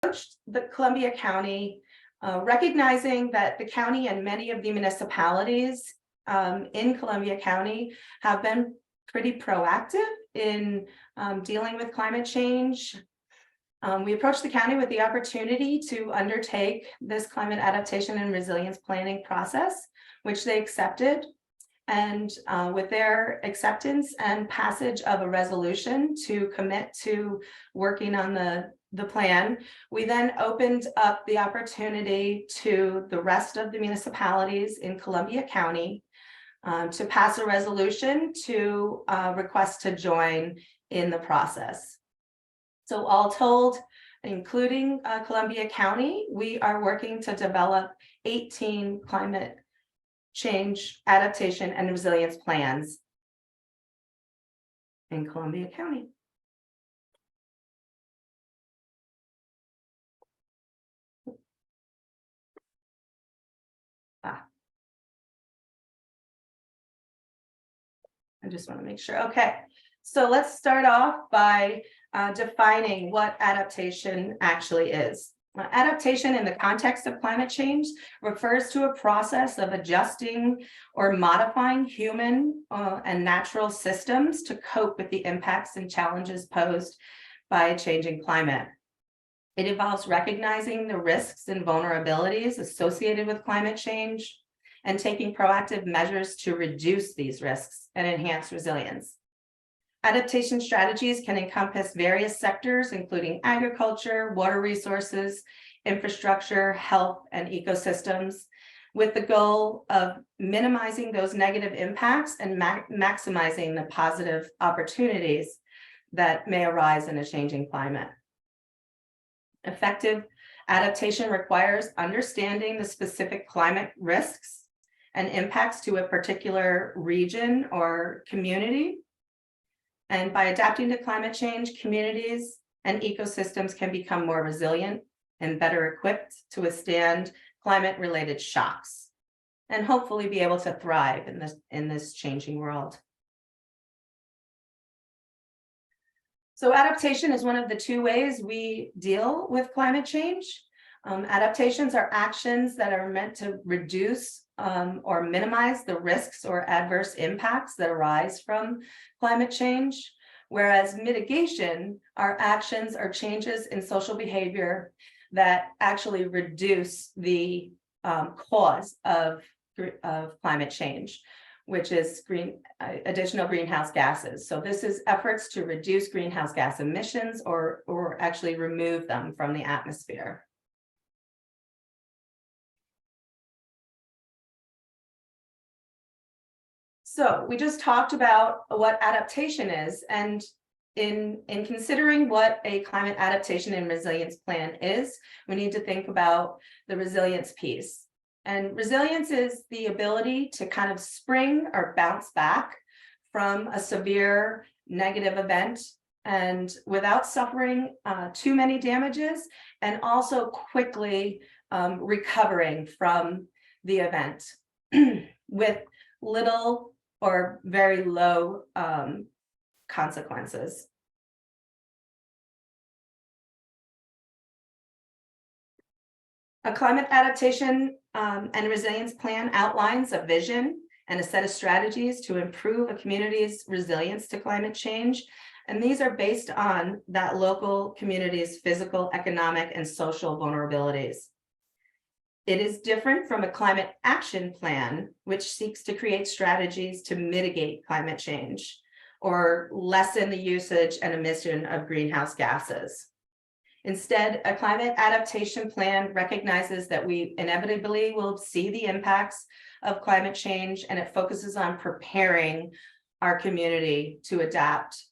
the Columbia County, recognizing that the county and many of the municipalities in Columbia County have been pretty proactive in dealing with climate change. We approached the county with the opportunity to undertake this climate adaptation and resilience planning process, which they accepted. And with their acceptance and passage of a resolution to commit to working on the plan, we then opened up the opportunity to the rest of the municipalities in Columbia County to pass a resolution to request to join in the process. So all told, including Columbia County, we are working to develop 18 climate change, adaptation, and resilience plans in Columbia County. I just want to make sure. Okay, so let's start off by defining what adaptation actually is. Adaptation in the context of climate change refers to a process of adjusting or modifying human and natural systems to cope with the impacts and challenges posed by a changing climate. It involves recognizing the risks and vulnerabilities associated with climate change and taking proactive measures to reduce these risks and enhance resilience. Adaptation strategies can encompass various sectors, including agriculture, water resources, infrastructure, health, and ecosystems, with the goal of minimizing those negative impacts and maximizing the positive opportunities that may arise in a changing climate. Effective adaptation requires understanding the specific climate risks and impacts to a particular region or community. And by adapting to climate change, communities and ecosystems can become more resilient and better equipped to withstand climate-related shocks and hopefully be able to thrive in this changing world. So adaptation is one of the two ways we deal with climate change. Adaptations are actions that are meant to reduce or minimize the risks or adverse impacts that arise from climate change, whereas mitigation are actions or changes in social behavior that actually reduce the cause of climate change, which is additional greenhouse gases. So this is efforts to reduce greenhouse gas emissions or actually remove them from the atmosphere. So we just talked about what adaptation is, and in considering what a climate adaptation and resilience plan is, we need to think about the resilience piece. And resilience is the ability to kind of spring or bounce back from a severe negative event and without suffering too many damages, and also quickly recovering from the event with little or very low consequences. A climate adaptation and resilience plan outlines a vision and a set of strategies to improve a community's resilience to climate change. And these are based on that local community's physical, economic, and social vulnerabilities. It is different from a climate action plan, which seeks to create strategies to mitigate climate change or lessen the usage and emission of greenhouse gases. Instead, a climate adaptation plan recognizes that we inevitably will see the impacts of climate change, and it focuses on preparing our community to adapt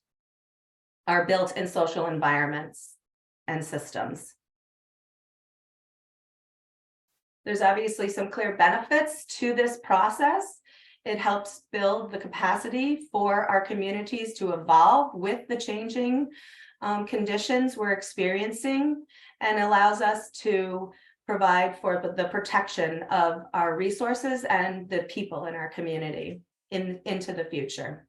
our built and social environments and systems. There's obviously some clear benefits to this process. It helps build the capacity for our communities to evolve with the changing conditions we're experiencing, and allows us to provide for the protection of our resources and the people in our community into the future.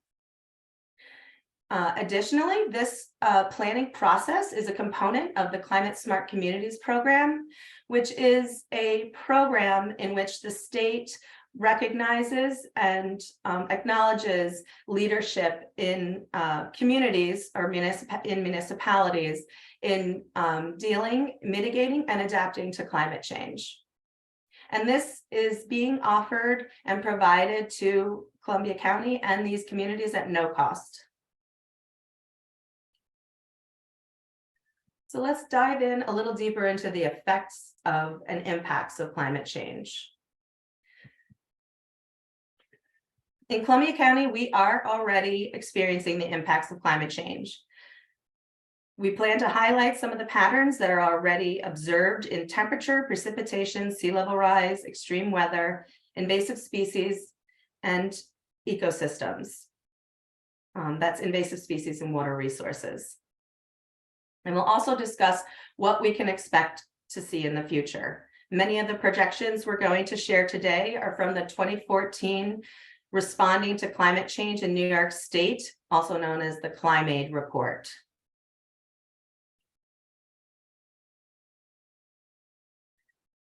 Additionally, this planning process is a component of the Climate Smart Communities program, which is a program in which the state recognizes and acknowledges leadership in communities or municipalities in mitigating and adapting to climate change. And this is being offered and provided to Columbia County and these communities at no cost. So let's dive in a little deeper into the effects of and impacts of climate change. In Columbia County, we are already experiencing the impacts of climate change. We plan to highlight some of the patterns that are already observed in temperature, precipitation, sea level rise, extreme weather, invasive species, and ecosystems. That's invasive species and water resources. And we'll also discuss what we can expect to see in the future. Many of the projections we're going to share today are from the 2014 Responding to Climate Change in New York State, also known as the ClimAid report.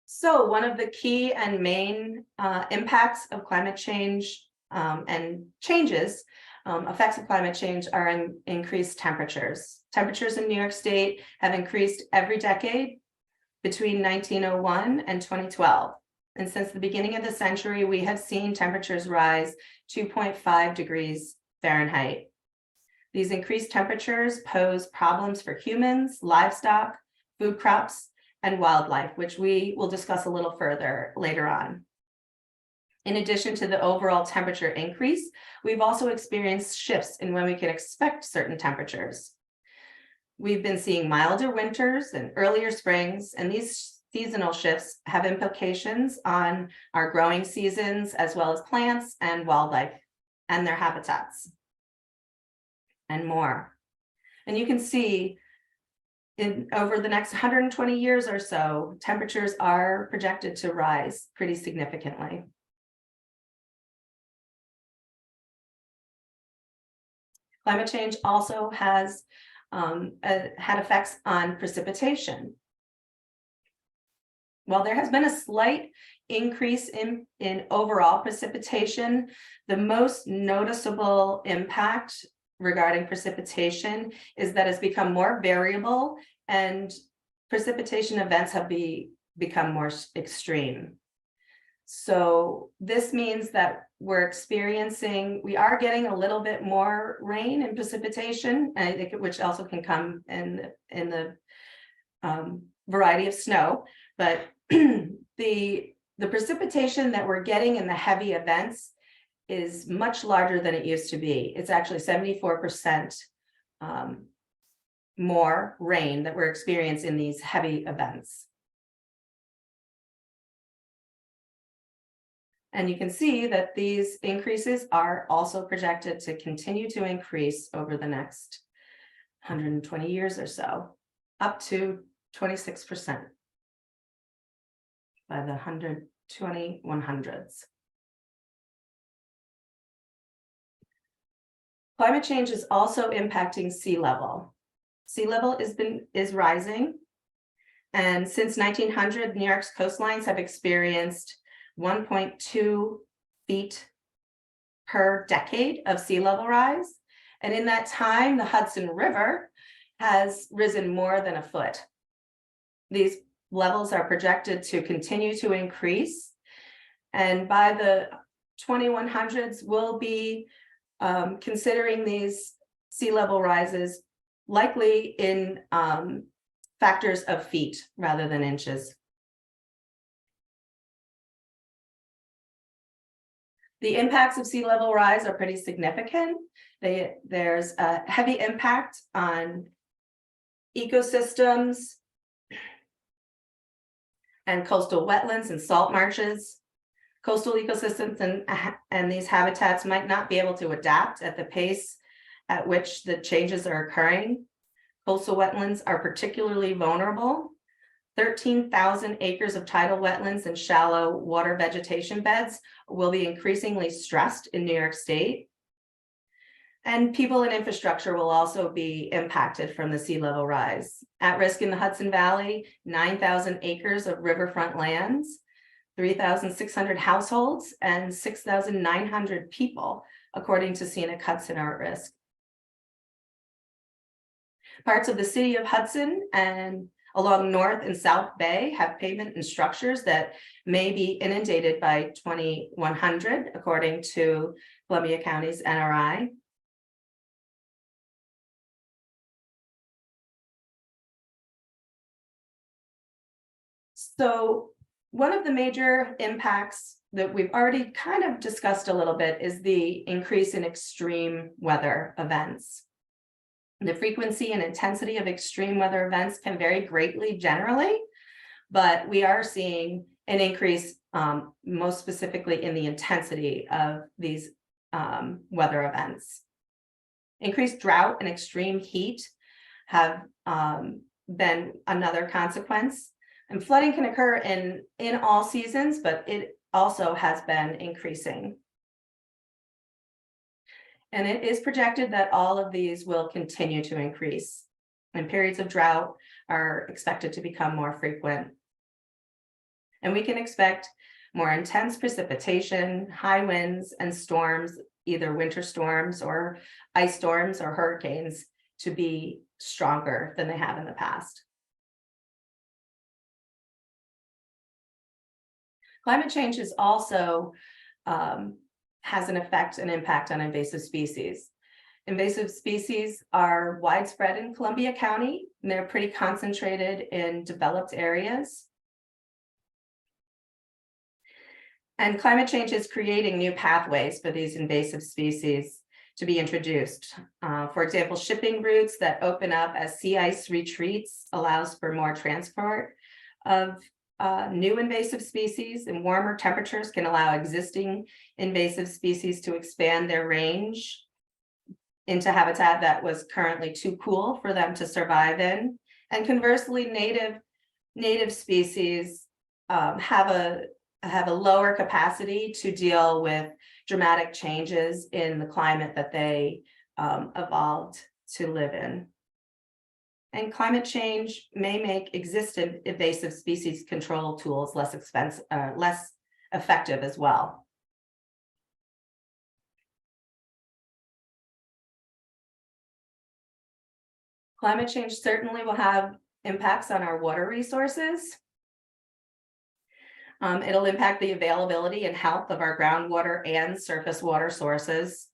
So one of the key and main impacts of climate change and changes, effects of climate change are increased temperatures. Temperatures in New York State have increased every decade between 1901 and 2012. And since the beginning of the century, we have seen temperatures rise 2.5 degrees Fahrenheit. These increased temperatures pose problems for humans, livestock, food crops, and wildlife, which we will discuss a little further later on. In addition to the overall temperature increase, we've also experienced shifts in when we can expect certain temperatures. We've been seeing milder winters and earlier springs, and these seasonal shifts have implications on our growing seasons, as well as plants and wildlife and their habitats and more. And you can see over the next 120 years or so, temperatures are projected to rise pretty significantly. Climate change also has had effects on precipitation. While there has been a slight increase in overall precipitation, the most noticeable impact regarding precipitation is that it's become more variable and precipitation events have become more extreme. So this means that we are getting a little bit more rain and precipitation, and I think which also can come in the variety of snow, but the precipitation that we're getting in the heavy events is much larger than it used to be. It's actually 74% more rain that we're experiencing in these heavy events. And you can see that these increases are also projected to continue to increase over the next 120 years or so, up to 26% by the 100s. Climate change is also impacting sea level. Sea level is rising, and since 1900, New York's coastlines have experienced 1.2 feet per decade of sea level rise. And in that time, the Hudson River has risen more than a foot. These levels are projected to continue to increase. And by the 2100s, we'll be considering these sea level rises likely in factors of feet rather than inches. The impacts of sea level rise are pretty significant. There's a heavy impact on ecosystems and coastal wetlands and salt marshes. Coastal ecosystems and these habitats might not be able to adapt at the pace at which the changes are occurring. Coastal wetlands are particularly vulnerable. 13,000 acres of tidal wetlands and shallow water vegetation beds will be increasingly stressed in New York State. And people and infrastructure will also be impacted from the sea level rise. At risk in the Hudson Valley, 9,000 acres of riverfront lands, 3,600 households, and 6,900 people, according to Scenic Hudson, are at risk. Parts of the city of Hudson and along North and South Bay have pavement and structures that may be inundated by 2100, according to Columbia County's NRI. So one of the major impacts that we've already kind of discussed a little bit is the increase in extreme weather events. The frequency and intensity of extreme weather events can vary greatly generally, but we are seeing an increase most specifically in the intensity of these weather events. Increased drought and extreme heat have been another consequence. And flooding can occur in all seasons, but it also has been increasing. And it is projected that all of these will continue to increase, and periods of drought are expected to become more frequent. And we can expect more intense precipitation, high winds, and storms, either winter storms or ice storms or hurricanes, to be stronger than they have in the past. Climate change is also has an impact on invasive species. Invasive species are widespread in Columbia County, and they're pretty concentrated in developed areas. And climate change is creating new pathways for these invasive species to be introduced. For example, shipping routes that open up as sea ice retreats allows for more transport of new invasive species, and warmer temperatures can allow existing invasive species to expand their range into habitat that was currently too cool for them to survive in. And conversely, native species have a lower capacity to deal with dramatic changes in the climate that they evolved to live in. And climate change may make existing invasive species control tools less effective as well. Climate change certainly will have impacts on our water resources. It'll impact the availability and health of our groundwater and surface water sources.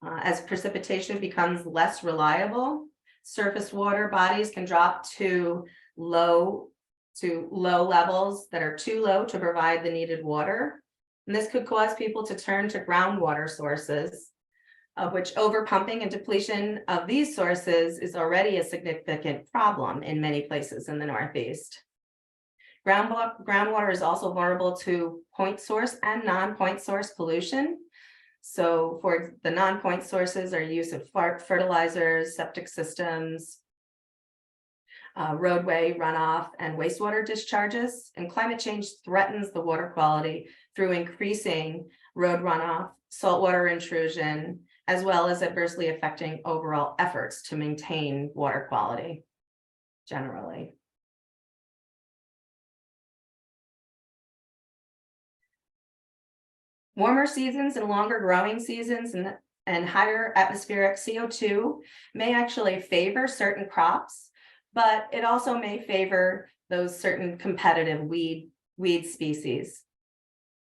As precipitation becomes less reliable, surface water bodies can drop to low levels that are too low to provide the needed water. And this could cause people to turn to groundwater sources, of which overpumping and depletion of these sources is already a significant problem in many places in the Northeast. Groundwater is also vulnerable to point source and non-point source pollution. So for the non-point sources are use of fertilizers, septic systems, roadway runoff, and wastewater discharges. And climate change threatens the water quality through increasing road runoff, saltwater intrusion, as well as adversely affecting overall efforts to maintain water quality generally. Warmer seasons and longer growing seasons and higher atmospheric CO2 may actually favor certain crops, but it also may favor those certain competitive weed species.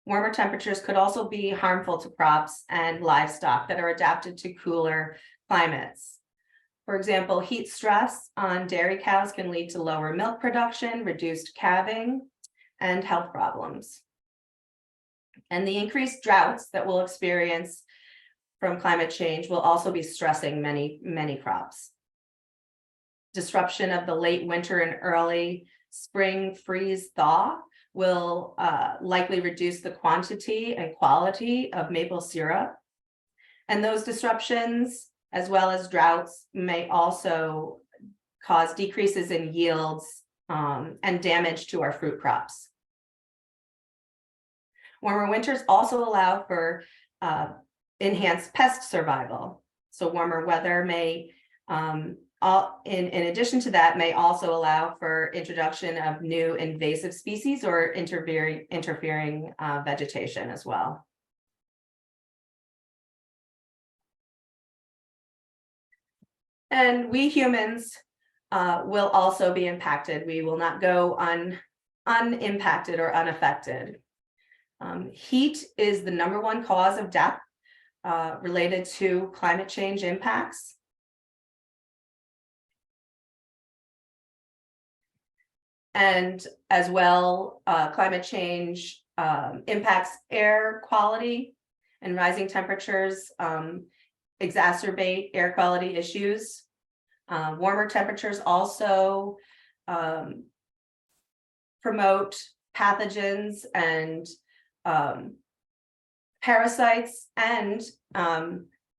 Warmer temperatures could also be harmful to crops and livestock that are adapted to cooler climates. For example, heat stress on dairy cows can lead to lower milk production, reduced calving, and health problems. And the increased droughts that we'll experience from climate change will also be stressing many crops. Disruption of the late winter and early spring freeze thaw will likely reduce the quantity and quality of maple syrup. And those disruptions, as well as droughts, may also cause decreases in yields and damage to our fruit crops. Warmer winters also allow for enhanced pest survival. So warmer weather may, in addition to that, may also allow for introduction of new invasive species or interfering vegetation as well. And we humans will also be impacted. We will not go unimpacted or unaffected. Heat is the #1 cause of death related to climate change impacts. And as well, climate change impacts air quality, and rising temperatures exacerbate air quality issues. Warmer temperatures also promote pathogens and parasites, and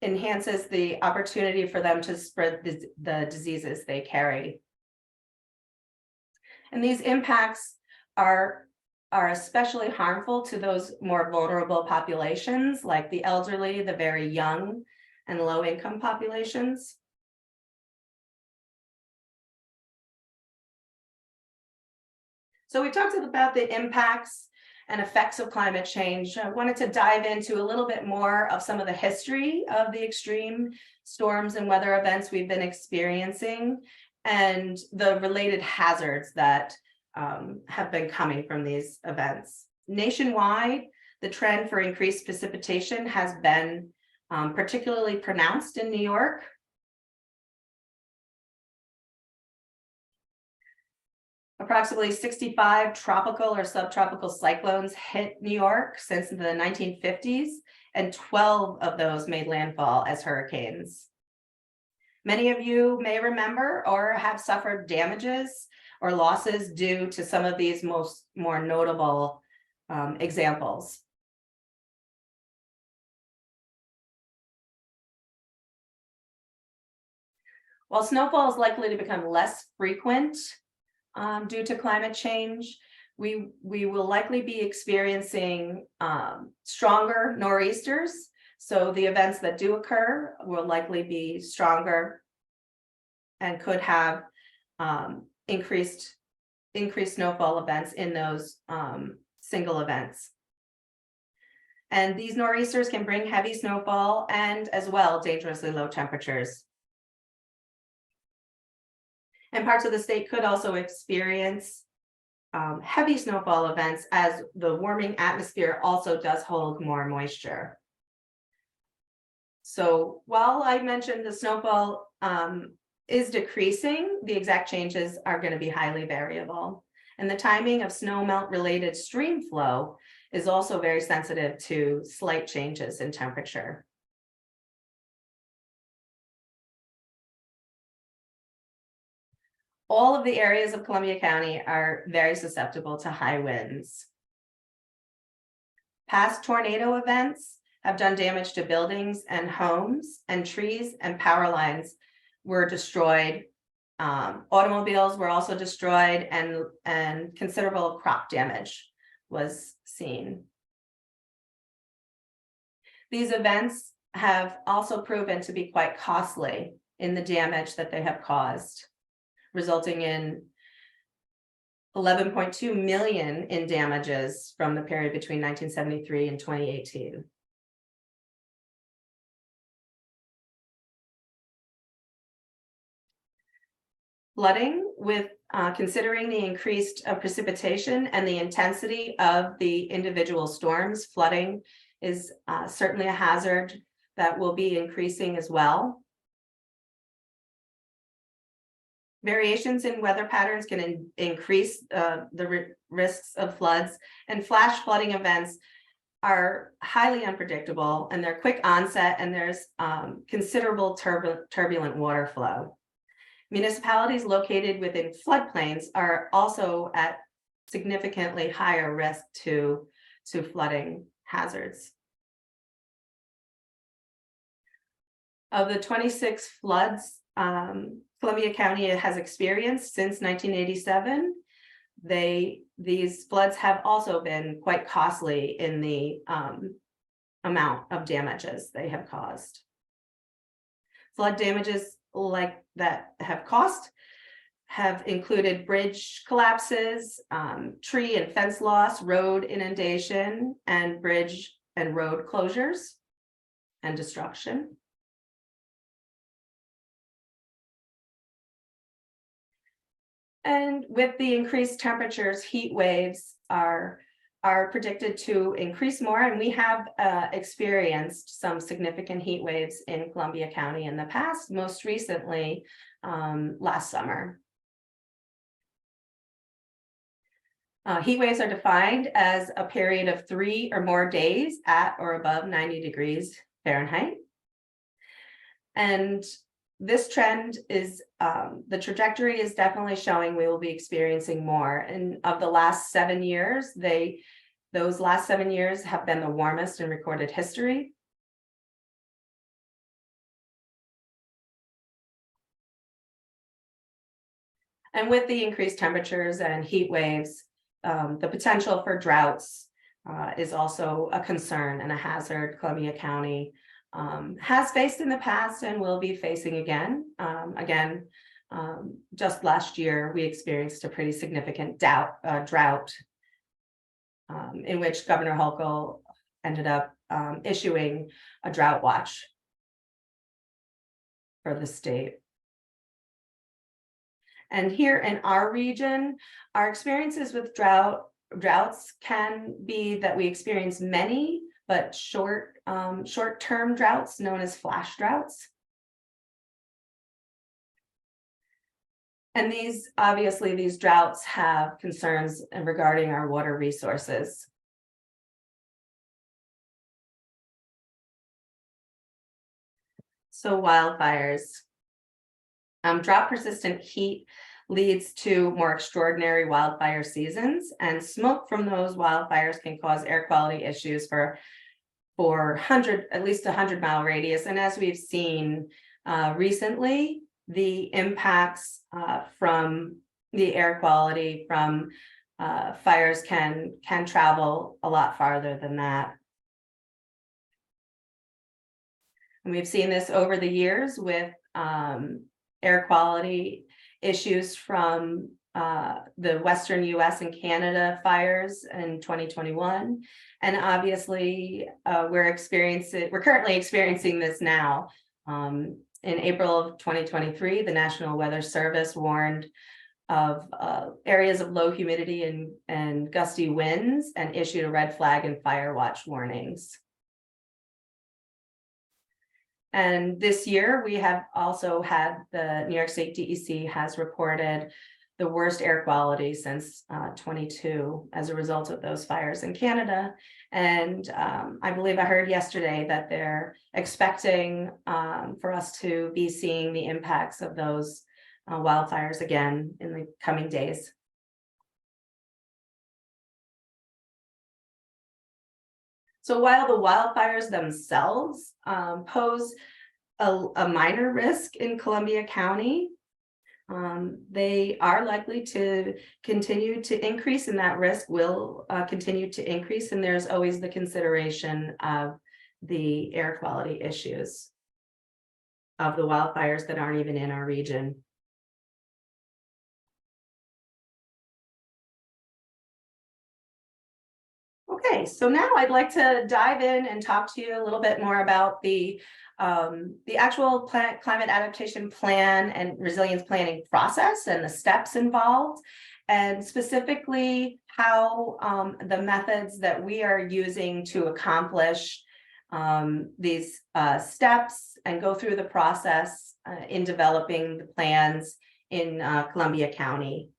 enhances the opportunity for them to spread the diseases they carry. And these impacts are especially harmful to those more vulnerable populations, like the elderly, the very young, and low-income populations. So we talked about the impacts and effects of climate change. I wanted to dive into a little bit more of some of the history of the extreme storms and weather events we've been experiencing, and the related hazards that have been coming from these events. Nationwide, the trend for increased precipitation has been particularly pronounced in New York. Approximately 65 tropical or subtropical cyclones hit New York since the 1950s, and 12 of those made landfall as hurricanes. Many of you may remember or have suffered damages or losses due to some of these more notable examples. While snowfall is likely to become less frequent due to climate change, we will likely be experiencing stronger nor'easters. So the events that do occur will likely be stronger and could have increased snowfall events in those single events. And these nor'easters can bring heavy snowfall and as well dangerously low temperatures. And parts of the state could also experience heavy snowfall events, as the warming atmosphere also does hold more moisture. So while I mentioned the snowfall is decreasing, the exact changes are going to be highly variable. And the timing of snowmelt related stream flow is also very sensitive to slight changes in temperature. All of the areas of Columbia County are very susceptible to high winds. Past tornado events have done damage to buildings and homes, and trees and power lines were destroyed. Automobiles were also destroyed, and considerable crop damage was seen. These events have also proven to be quite costly in the damage that they have caused, resulting in 11.2 million in damages from the period between 1973 and 2018. Flooding, with considering the increased precipitation and the intensity of the individual storms, flooding is certainly a hazard that will be increasing as well. Variations in weather patterns can increase the risks of floods, and flash flooding events are highly unpredictable, and they're quick onset, and there's considerable turbulent water flow. Municipalities located within floodplains are also at significantly higher risk to flooding hazards. Of the 26 floods Columbia County has experienced since 1987, these floods have also been quite costly in the amount of damages they have caused. Flood damages like that have included bridge collapses, tree and fence loss, road inundation, and bridge and road closures and destruction. And with the increased temperatures, heat waves are predicted to increase more, and we have experienced some significant heat waves in Columbia County in the past, most recently last summer. Heat waves are defined as a period of 3 or more days at or above 90 degrees Fahrenheit. And this trend is, the trajectory is definitely showing we will be experiencing more. And of the last 7 years, those last 7 years have been the warmest in recorded history. And with the increased temperatures and heat waves, the potential for droughts is also a concern and a hazard Columbia County has faced in the past and will be facing again. Just last year, we experienced a pretty significant drought in which Governor Hochul ended up issuing a drought watch for the state. And here in our region, our experiences with droughts can be that we experience many, but short-term droughts known as flash droughts. And these droughts have concerns regarding our water resources. So wildfires. Drought persistent heat leads to more extraordinary wildfire seasons, and smoke from those wildfires can cause air quality issues for at least 100-mile radius. And as we've seen recently, the impacts from the air quality from fires can travel a lot farther than that. And we've seen this over the years with air quality issues from the Western US and Canada fires in 2021. And obviously we're currently experiencing this now. In April of 2023, the National Weather Service warned of areas of low humidity and gusty winds and issued a red flag and fire watch warnings. And this year, we have also had the New York State DEC has reported the worst air quality since 22 as a result of those fires in Canada. And I believe I heard yesterday that they're expecting for us to be seeing the impacts of those wildfires again in the coming days. So while the wildfires themselves pose a minor risk in Columbia County, they are likely to continue to increase, and that risk will continue to increase. And there's always the consideration of the air quality issues of the wildfires that aren't even in our region. Okay, so now I'd like to dive in and talk to you a little bit more about the actual climate adaptation plan and resilience planning process and the steps involved, and specifically how the methods that we are using to accomplish these steps and go through the process in developing the plans in Columbia County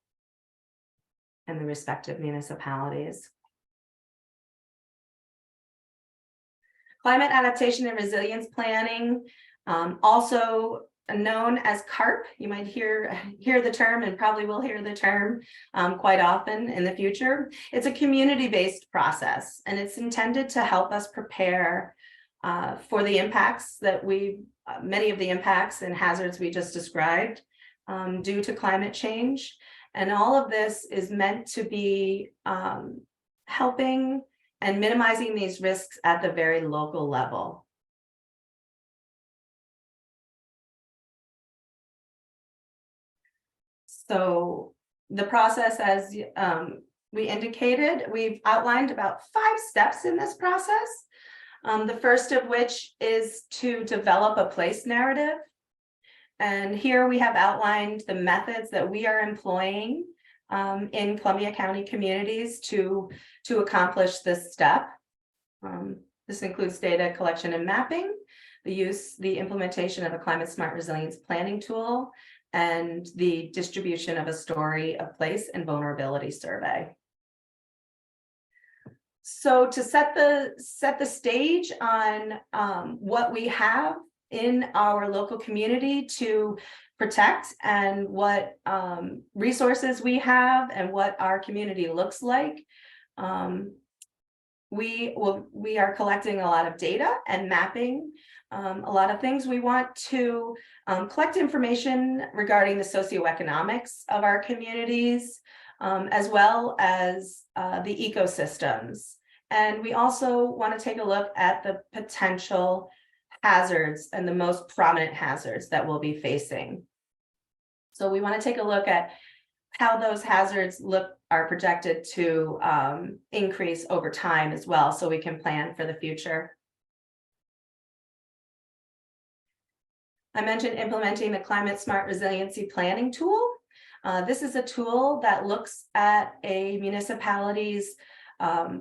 and the respective municipalities. Climate adaptation and resilience planning, also known as CARP. You might hear the term, and probably will hear the term quite often in the future. It's a community-based process, and it's intended to help us prepare for the impacts that many of the impacts and hazards we just described due to climate change. And all of this is meant to be helping and minimizing these risks at the very local level. So the process, as we indicated, we've outlined about 5 steps in this process. The first of which is to develop a place narrative. And here we have outlined the methods that we are employing in Columbia County communities to accomplish this step. This includes data collection and mapping, the implementation of a climate smart resilience planning tool, and the distribution of a story of place and vulnerability survey. So to set the stage on what we have in our local community to protect, and what resources we have, and what our community looks like, we are collecting a lot of data and mapping a lot of things. We want to collect information regarding the socioeconomics of our communities, as well as the ecosystems. And we also want to take a look at the potential hazards and the most prominent hazards that we'll be facing. So we want to take a look at how those hazards are projected to increase over time as well, so we can plan for the future. I mentioned implementing the Climate Smart Resiliency Planning tool. This is a tool that looks at a municipality's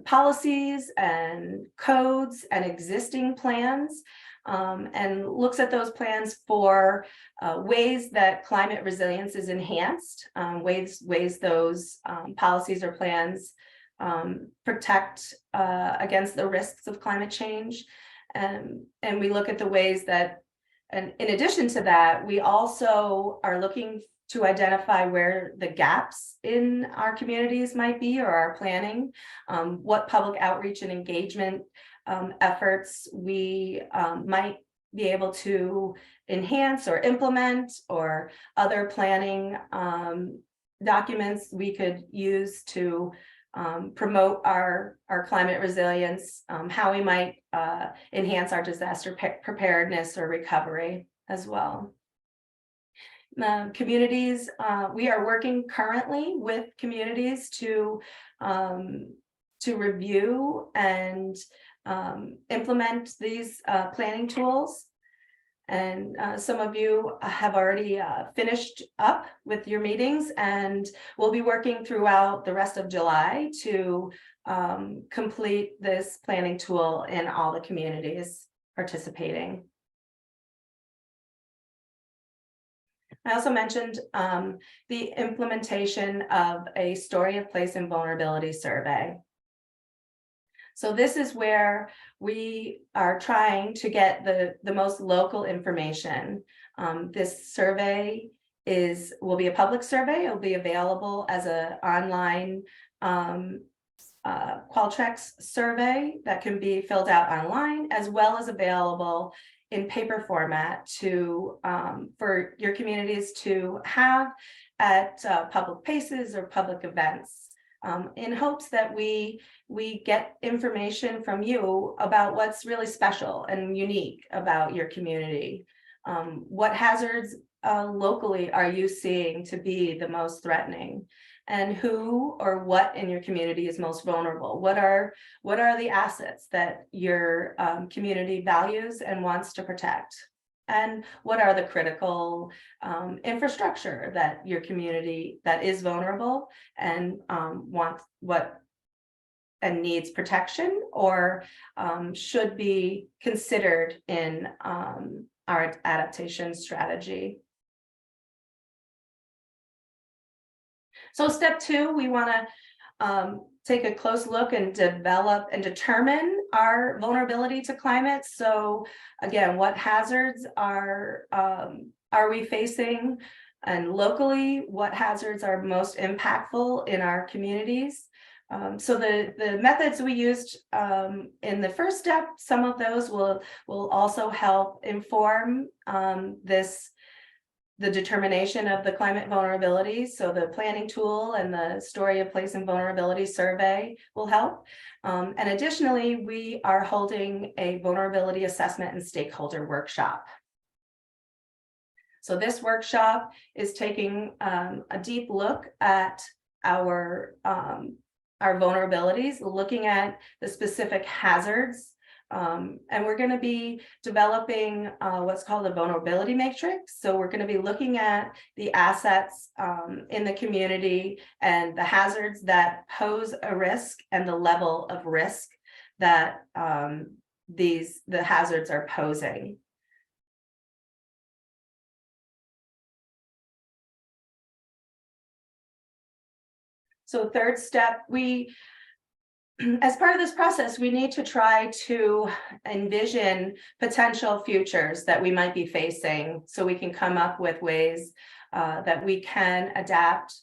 policies and codes and existing plans, and looks at those plans for ways that climate resilience is enhanced, ways those policies or plans protect against the risks of climate change. And we look at the ways that, and in addition to that, we also are looking to identify where the gaps in our communities might be, or our planning, what public outreach and engagement efforts we might be able to enhance or implement, or other planning documents we could use to promote our climate resilience, how we might enhance our disaster preparedness or recovery as well. Communities, we are working currently with communities to review and implement these planning tools. And some of you have already finished up with your meetings, and we'll be working throughout the rest of July to complete this planning tool in all the communities participating. I also mentioned the implementation of a story of place and vulnerability survey. So this is where we are trying to get the most local information. This survey will be a public survey. It'll be available as an online Qualtrics survey that can be filled out online, as well as available in paper format for your communities to have at public places or public events, in hopes that we get information from you about what's really special and unique about your community. What hazards locally are you seeing to be the most threatening? And who or what in your community is most vulnerable? What are the assets that your community values and wants to protect? And what are the critical infrastructure that your community that is vulnerable and needs protection, or should be considered in our adaptation strategy? So step 2, we want to take a close look and develop and determine our vulnerability to climate. So again, what hazards are we facing, and locally, what hazards are most impactful in our communities? So the methods we used in the first step, some of those will also help inform the determination of the climate vulnerability. So the planning tool and the story of place and vulnerability survey will help. And additionally, we are holding a vulnerability assessment and stakeholder workshop. So this workshop is taking a deep look at our vulnerabilities, looking at the specific hazards. And we're going to be developing what's called a vulnerability matrix. So we're going to be looking at the assets in the community and the hazards that pose a risk and the level of risk that the hazards are posing. So third step, as part of this process, we need to try to envision potential futures that we might be facing so we can come up with ways that we can adapt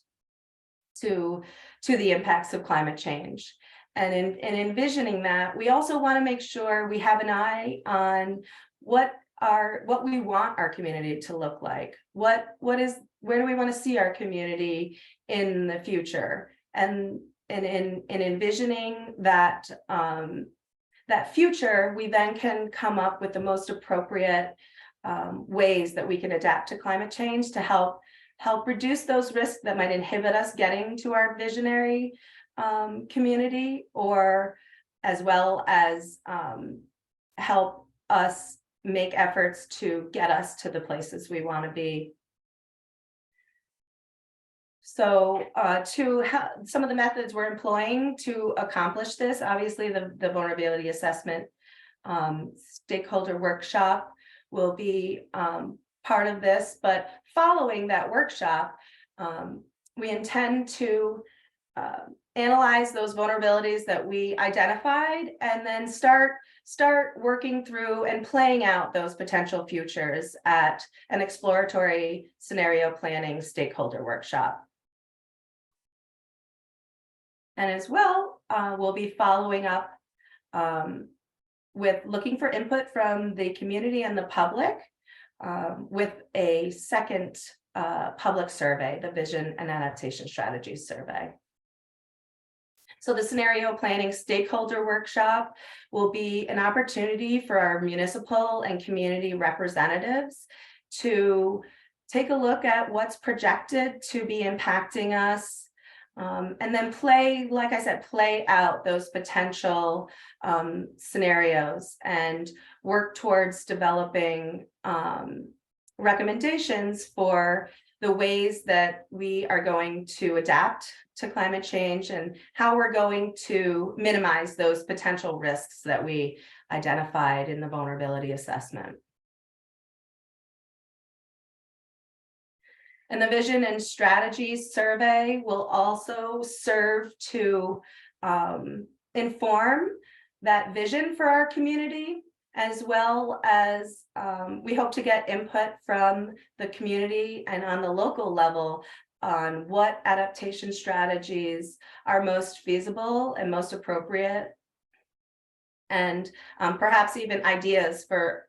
to the impacts of climate change. And in envisioning that, we also want to make sure we have an eye on what we want our community to look like. Where do we want to see our community in the future? And in envisioning that that future, we then can come up with the most appropriate ways that we can adapt to climate change to help reduce those risks that might inhibit us getting to our visionary community, or as well as help us make efforts to get us to the places we want to be. So some of the methods we're employing to accomplish this, obviously the vulnerability assessment stakeholder workshop will be part of this, but following that workshop, we intend to analyze those vulnerabilities that we identified and then start working through and playing out those potential futures at an exploratory scenario planning stakeholder workshop. And as well, we'll be following up with looking for input from the community and the public with a second public survey, the Vision and Adaptation Strategies Survey. So the scenario planning stakeholder workshop will be an opportunity for our municipal and community representatives to take a look at what's projected to be impacting us, and then like I said, play out those potential scenarios and work towards developing recommendations for the ways that we are going to adapt to climate change and how we're going to minimize those potential risks that we identified in the vulnerability assessment. And the Vision and Strategies Survey will also serve to inform that vision for our community, as well as we hope to get input from the community and on the local level on what adaptation strategies are most feasible and most appropriate, and perhaps even ideas for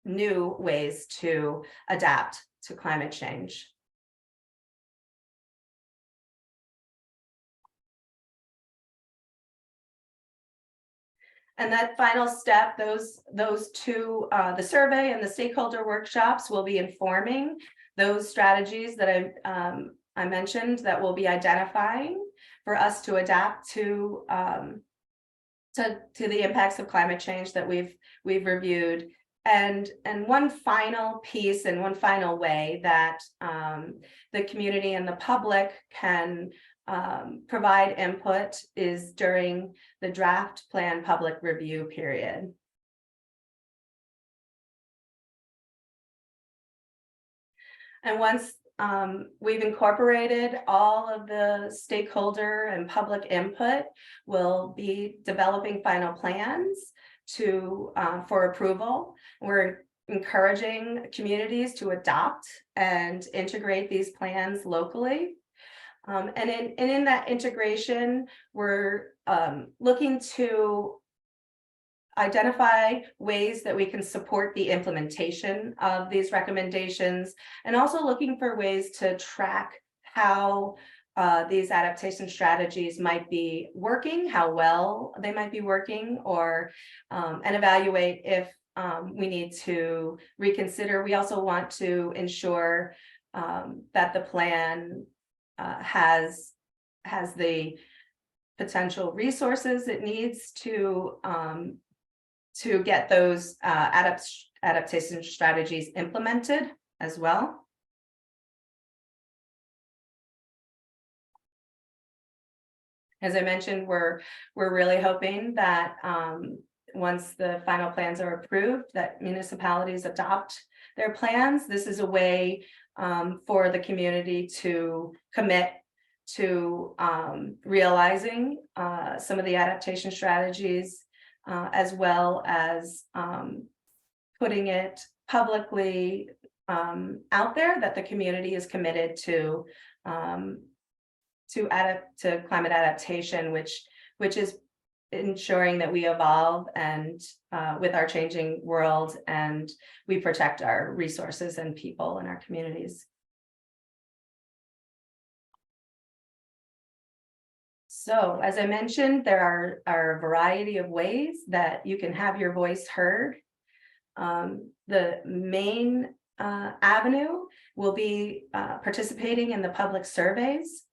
new ways to adapt to climate change. And that final step, those two, the survey and the stakeholder workshops, will be informing those strategies that I mentioned that we'll be identifying for us to adapt to the impacts of climate change that we've reviewed. And one final piece and one final way that the community and the public can provide input is during the draft plan public review period. And once we've incorporated all of the stakeholder and public input, we'll be developing final plans for approval. We're encouraging communities to adopt and integrate these plans locally. And in that integration, we're looking to identify ways that we can support the implementation of these recommendations, and also looking for ways to track how these adaptation strategies might be working, how well they might be working, or and evaluate we need to reconsider. We also want to ensure that the plan has the potential resources it needs to get those adaptation strategies implemented as well. As I mentioned, we're really hoping that once the final plans are approved, that municipalities adopt their plans. This is a way for the community to commit to realizing some of the adaptation strategies, as well as putting it publicly out there that the community is committed to climate adaptation, which is ensuring that we evolve and with our changing world, and we protect our resources and people in our communities. So, as I mentioned, there are a variety of ways that you can have your voice heard. The main avenue will be participating in the public surveys.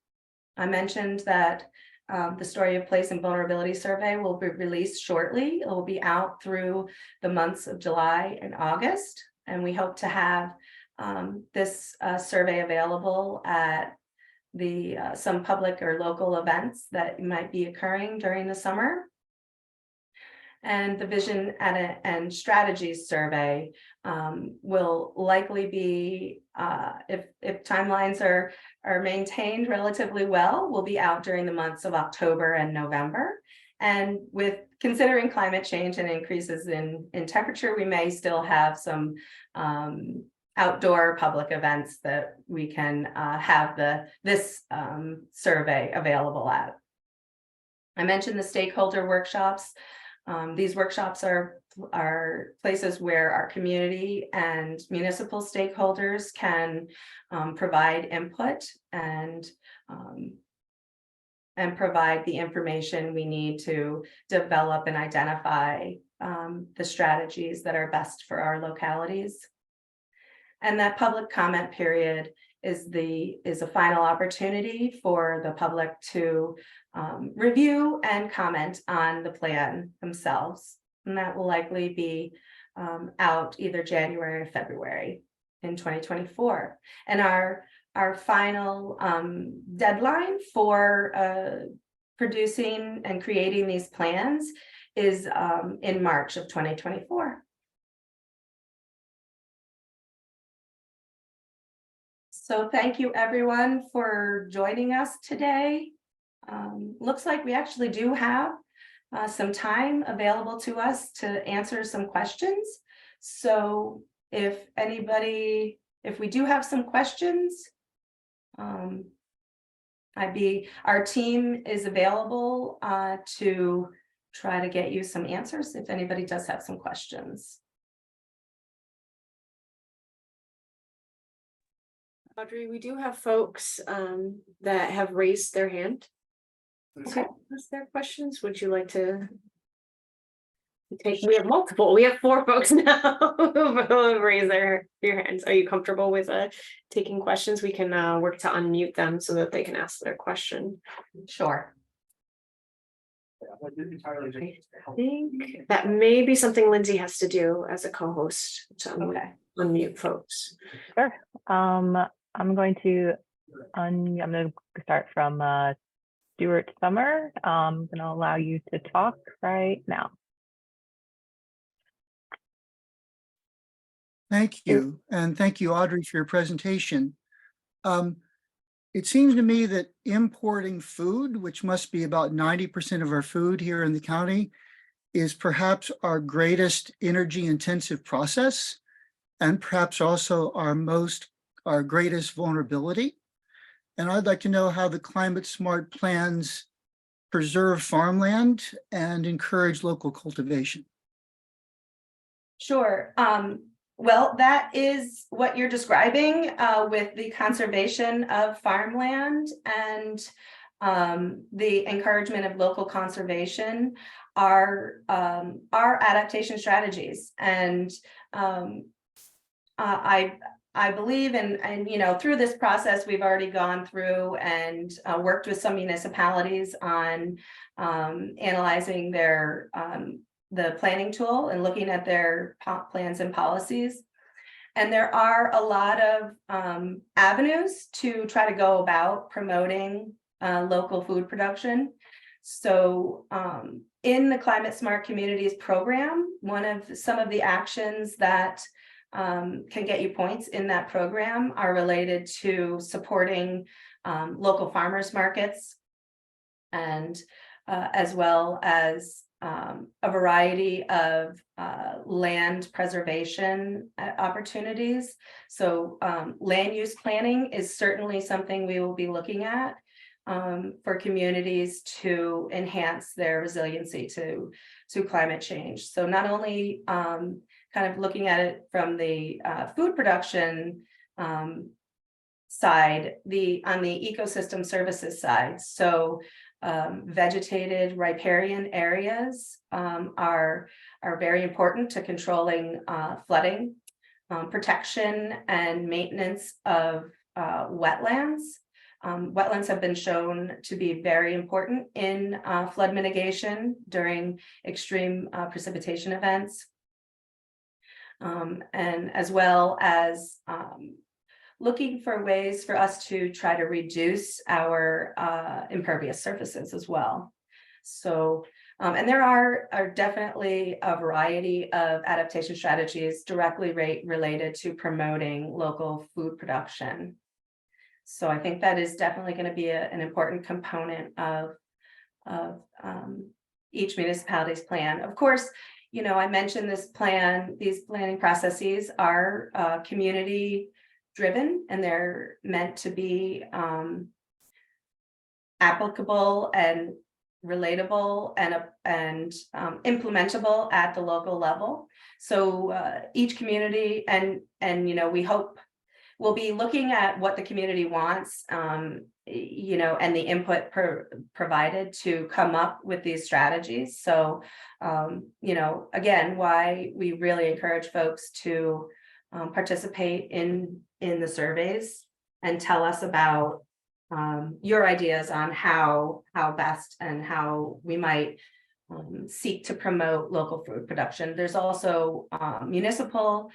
I mentioned that the Story of Place and Vulnerability Survey will be released shortly. It will be out through the months of July and August, and we hope to have this survey available at some public or local events that might be occurring during the summer. And the Vision and Strategies Survey will likely be, if timelines are maintained relatively well, will be out during the months of October and November. And with considering climate change and increases in temperature, we may still have some outdoor public events that we can have this survey available at. I mentioned the stakeholder workshops. These workshops are places where our community and municipal stakeholders can provide input and provide the information we need to develop and identify the strategies that are best for our localities. And that public comment period is a final opportunity for the public to review and comment on the plan themselves. And that will likely be out either January or February in 2024. And our final deadline for producing and creating these plans is in March of 2024. So thank you everyone for joining us today. Looks like we actually do have some time available to us to answer some questions. So if we do have some questions, our team is available to try to get you some answers if anybody does have some questions. Audrey, we do have folks that have raised their hand. Okay. Ask their questions. Would you like to take? We have multiple. We have 4 folks now who have raised their hands. Are you comfortable with taking questions? We can work to unmute them so that they can ask their question. Sure. I think that may be something Lindsay has to do as a co-host to unmute folks. Sure. I'm going to start from Stuart Summer. I'm going to allow you to talk right now. Thank you. And thank you, Audrey, for your presentation. It seems to me that importing food, which must be about 90% of our food here in the county, is perhaps our greatest energy intensive process, and perhaps also our greatest vulnerability. And I'd like to know how the climate smart plans preserve farmland and encourage local cultivation. Sure. Well, that is what you're describing with the conservation of farmland. And the encouragement of local conservation are adaptation strategies. And I believe and you know, through this process, we've already gone through and worked with some municipalities on analyzing their the planning tool and looking at their plans and policies. And there are a lot of avenues to try to go about promoting local food production. So in the Climate Smart Communities program, some of the actions that can get you points in that program are related to supporting local farmers markets, and as well as a variety of land preservation opportunities. So land use planning is certainly something we will be looking at for communities to enhance their resiliency to climate change. So not only kind of looking at it from the food production side, on the ecosystem services side. So vegetated riparian areas are very important to controlling flooding, protection and maintenance of wetlands. Wetlands have been shown to be very important in flood mitigation during extreme precipitation events. And as well as looking for ways for us to try to reduce our impervious surfaces as well. So, and there are definitely a variety of adaptation strategies directly related to promoting local food production. So I think that is definitely going to be an important component of each municipality's plan. Of course, you know, I mentioned this plan, these planning processes are community driven, and they're meant to be applicable and relatable and implementable at the local level. So each community and you know, we hope we'll be looking at what the community wants, you know, and the input provided to come up with these strategies. So, you know, again, why we really encourage folks to participate in the surveys and tell us about your ideas on how best and how we might seek to promote local food production. There's also municipal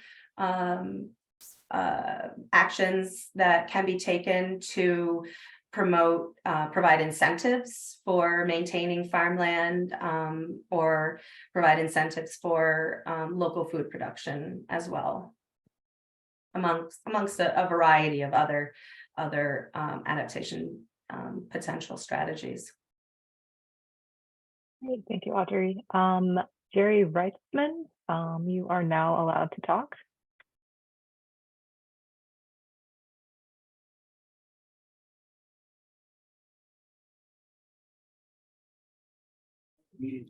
actions that can be taken to provide incentives for maintaining farmland, or provide incentives for local food production as well, amongst a variety of other adaptation potential strategies. Great, thank you, Audrey. Jerry Reitzman, you are now allowed to talk.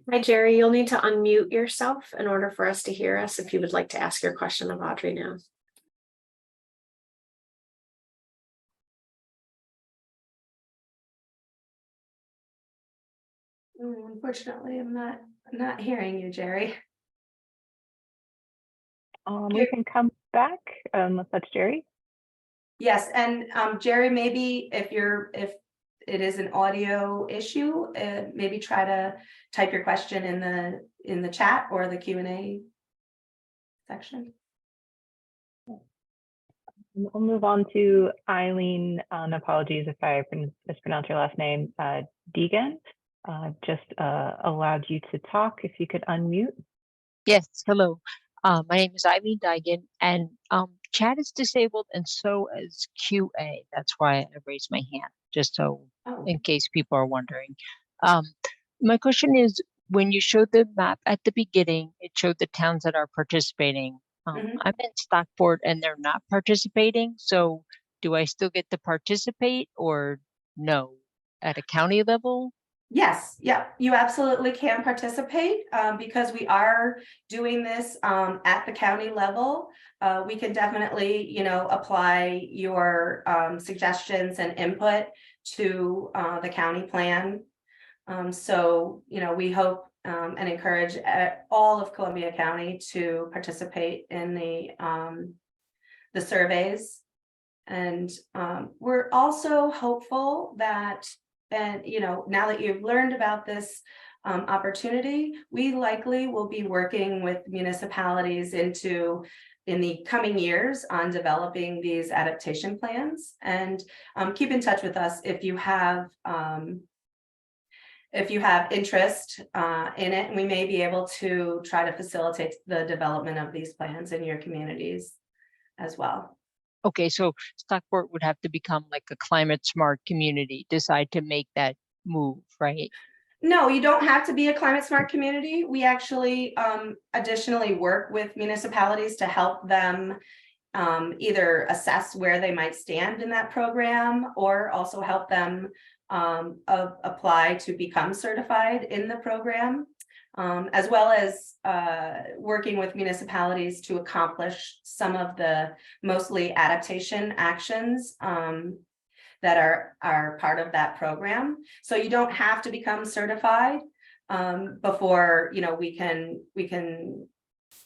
Hi, Jerry. You'll need to unmute yourself in order for us to hear us if you would like to ask your question of Audrey now. Unfortunately, I'm not hearing you, Jerry. We can come back unless that's Jerry. Yes, and Jerry, maybe if it is an audio issue, maybe try to type your question in the chat or the Q&A section. We'll move on to Eileen. Apologies if I mispronounce your last name. Deegan, just allowed you to talk. If you could unmute. Yes, hello. My name is Eileen Digan, and chat is disabled, and so is QA. That's why I raised my hand, just so in case people are wondering. My question is, when you showed the map at the beginning, it showed the towns that are participating. I'm in Stockport, and they're not participating. So do I still get to participate or no at a county level? Yes, yeah, you absolutely can participate because we are doing this at the county level. We can definitely, you know, apply your suggestions and input to the county plan. So, you know, we hope and encourage all of Columbia County to participate in the surveys. And we're also hopeful that, and you know, now that you've learned about this opportunity, we likely will be working with municipalities in the coming years on developing these adaptation plans. And keep in touch with us if you have interest in it, and we may be able to try to facilitate the development of these plans in your communities as well. Okay, so Stockport would have to become like a climate smart community, decide to make that move, right? No, you don't have to be a climate smart community. We actually additionally work with municipalities to help them either assess where they might stand in that program, or also help them apply to become certified in the program, as well as working with municipalities to accomplish some of the mostly adaptation actions that are part of that program. So you don't have to become certified before, you know, we can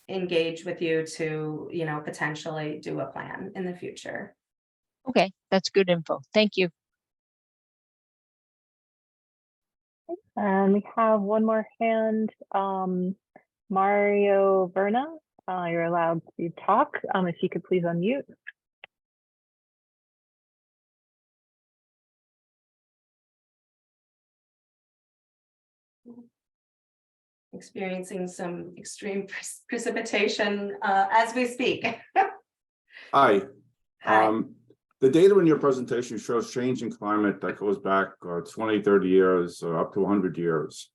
engage with you to, you know, potentially do a plan in the future. Okay, that's good info. Thank you. And we have one more hand, Mario Verna. You're allowed to talk. If you could please unmute. Experiencing some extreme precipitation as we speak. Hi. Hi. The data in your presentation shows change in climate that goes back 20, 30 years, up to 100 years.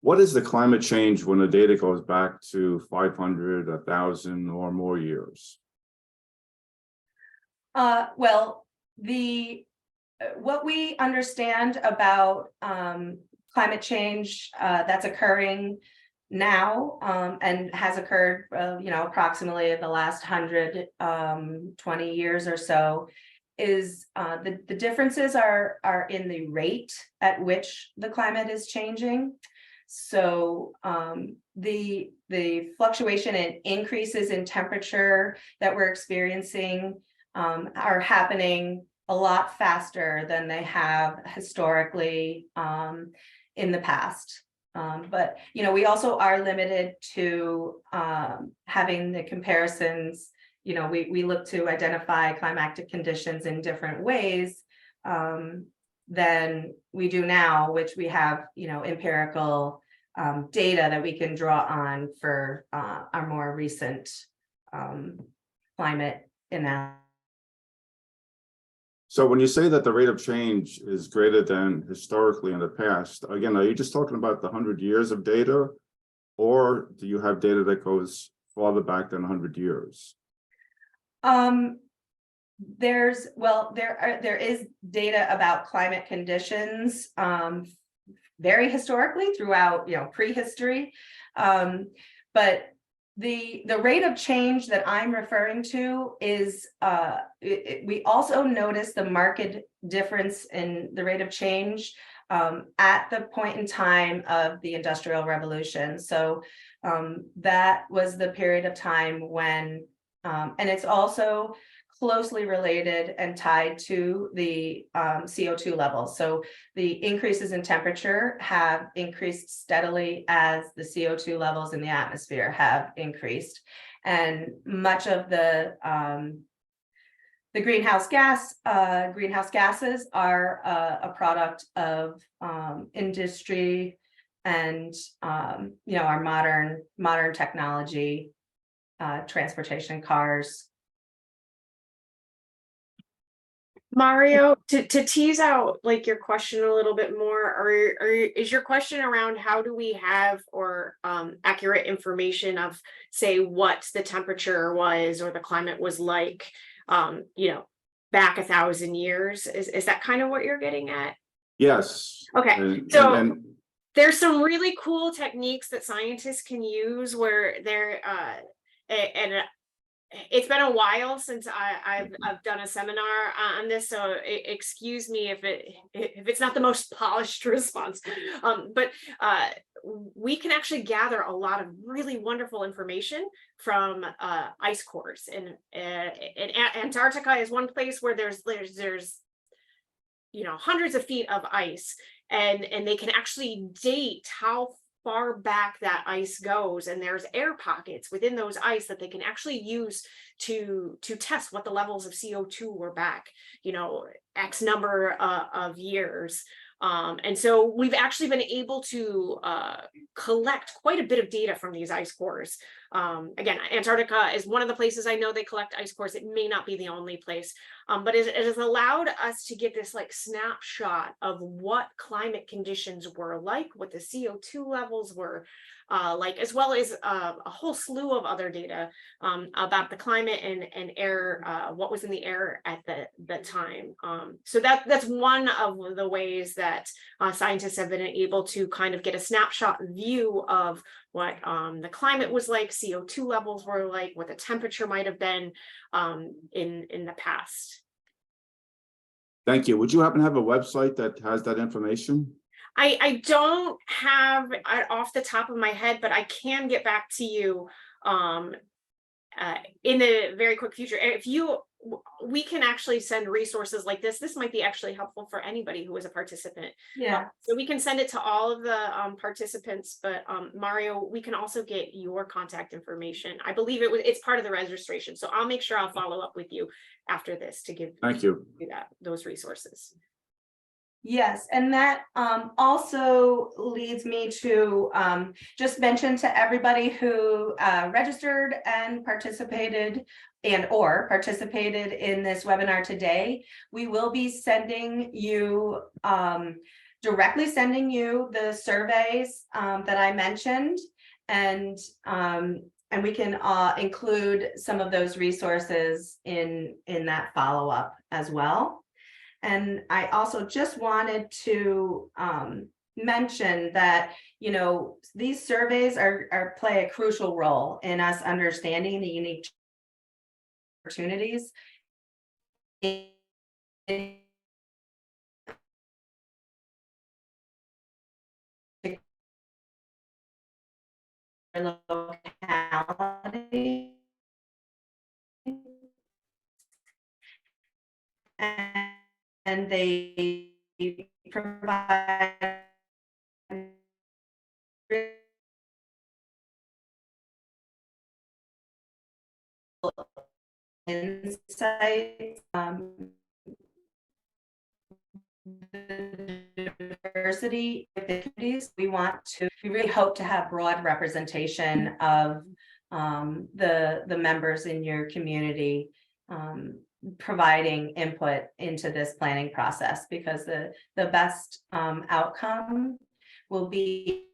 What is the climate change when the data goes back to 500, 1,000 or more years? Well, what we understand about climate change that's occurring now and has occurred, you know, approximately the last 120 years or so, is the differences are in the rate at which the climate is changing. So the fluctuation and increases in temperature that we're experiencing are happening a lot faster than they have historically in the past. But you know, we also are limited to having the comparisons. You know, we look to identify climatic conditions in different ways than we do now, which we have, you know, empirical data that we can draw on for our more recent climate analysis. So when you say that the rate of change is greater than historically in the past, again, are you just talking about the 100 years of data, or do you have data that goes farther back than 100 years? There is data about climate conditions very historically throughout, you know, prehistory, but the rate of change that I'm referring to is we also notice the marked difference in the rate of change at the point in time of the Industrial Revolution. So that was the period of time when, and it's also closely related and tied to the CO2 levels. So the increases in temperature have increased steadily as the CO2 levels in the atmosphere have increased. And much of the greenhouse gases are a product of industry and you know, our modern technology, transportation, cars. Mario, to tease out like your question a little bit more, or is your question around how do we have or accurate information of, say, what the temperature was or the climate was like, you know, back 1,000 years? Is that kind of what you're getting at? Yes. Okay, And- so- and There's some really cool techniques that scientists can use where they're and it's been a while since I've done a seminar on this, so excuse me if it's not the most polished response, but we can actually gather a lot of really wonderful information from ice cores, and Antarctica is one place where there's hundreds of feet of ice, and they can actually date how far back that ice goes, and there's air pockets within those ice that they can actually use to test what the levels of CO2 were back, X number of years. And so we've actually been able to collect quite a bit of data from these ice cores. Again, Antarctica is one of the places I know they collect ice cores. It may not be the only place, but it has allowed us to get this snapshot of what climate conditions were like, what the CO2 levels were like, as well as a whole slew of other data about the climate and air, what was in the air at the time. So that's one of the ways that scientists have been able to kind of get a snapshot view of what the climate was like, CO2 levels were like, what the temperature might have been in the past. Thank you. Would you happen to have a website that has that information? I don't have it off the top of my head, but I can get back to you in the very quick future. We can actually send resources like this. This might be actually helpful for anybody who is a participant. Yeah. So we can send it to all of the participants, but Mario, we can also get your contact information. I believe it's part of the registration. So I'll make sure I'll follow up with you after this to give Thank you. those resources. Yes, and that also leads me to just mention to everybody who registered and participated in this webinar today, we will be sending you directly sending you the surveys that I mentioned, and we can include some of those resources in that follow-up as well. And I also just wanted to mention that, these surveys play a crucial role in us understanding the unique opportunities in locality. And they provide insights, diversity of the communities. We really hope to have broad representation of the members in your community, providing input into this planning process, because the best outcome will be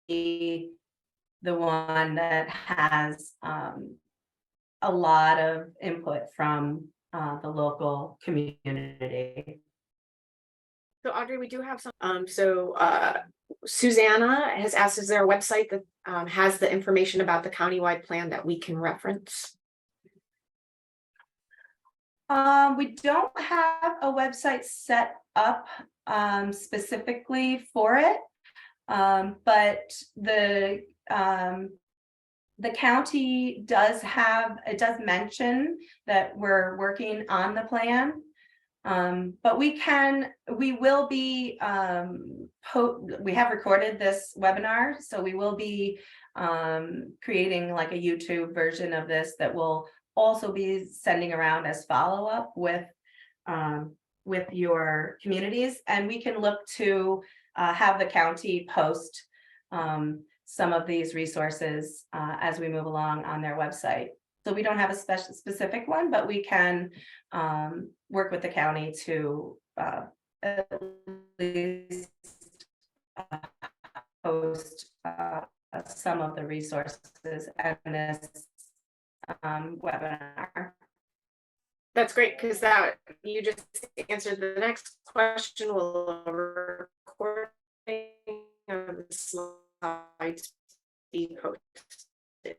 the one that has a lot of input from the local community. So Audrey, we do have some, Susanna has asked, is there a website that has the information about the countywide plan that we can reference? We don't have a website set up specifically for it, but the county does mention that we're working on the plan, but we will be we have recorded this webinar, so we will be creating like a YouTube version of this that will also be sending around as follow-up with your communities, and we can look to have the county post some of these resources as we move along on their website. So we don't have a specific one, but we can work with the county to at least post some of the resources and this webinar. That's great, because that you just answered the next question. We'll slides be posted.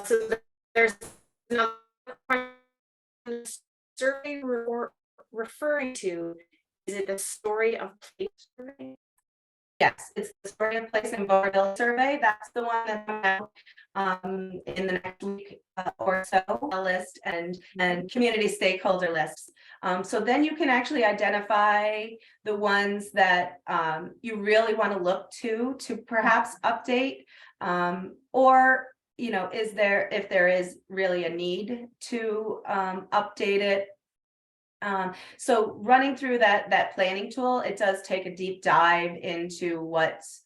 So there's another question. Survey referring to, is it the story of place survey? Yes, it's the story of place and vulnerability survey. That's the one that's out in the next week or so, a list and community stakeholder lists. So then you can actually identify the ones that you really want to look to perhaps update, or if there is really a need to update it. So running through that planning tool, it does take a deep dive into what's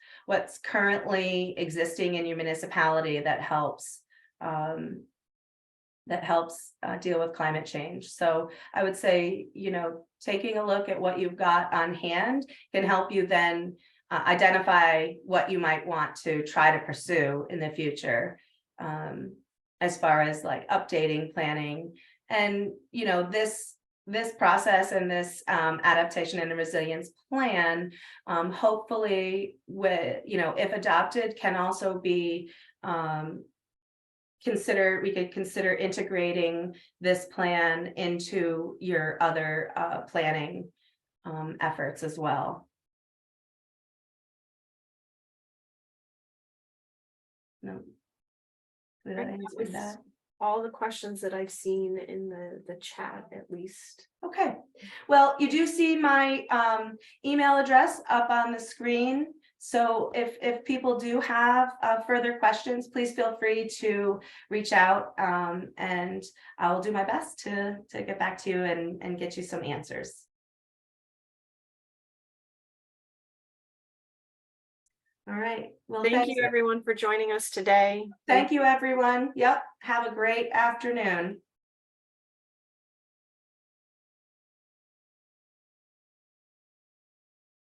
currently existing in your municipality that helps deal with climate change. So I would say, taking a look at what you've got on hand can help you then identify what you might want to try to pursue in the future, as far as like updating, planning, and this process and this adaptation and resilience plan, hopefully, if adopted, can also be we could consider integrating this plan into your other planning efforts as well. No. Did I answer that? All the questions that I've seen in the chat, at least. Okay, well, you do see my email address up on the screen. So if people do have further questions, please feel free to reach out, and I will do my best to get back to you and get you some answers. All right. Well, Thank you everyone for joining us today. Thank you, everyone. Yep. Have a great afternoon.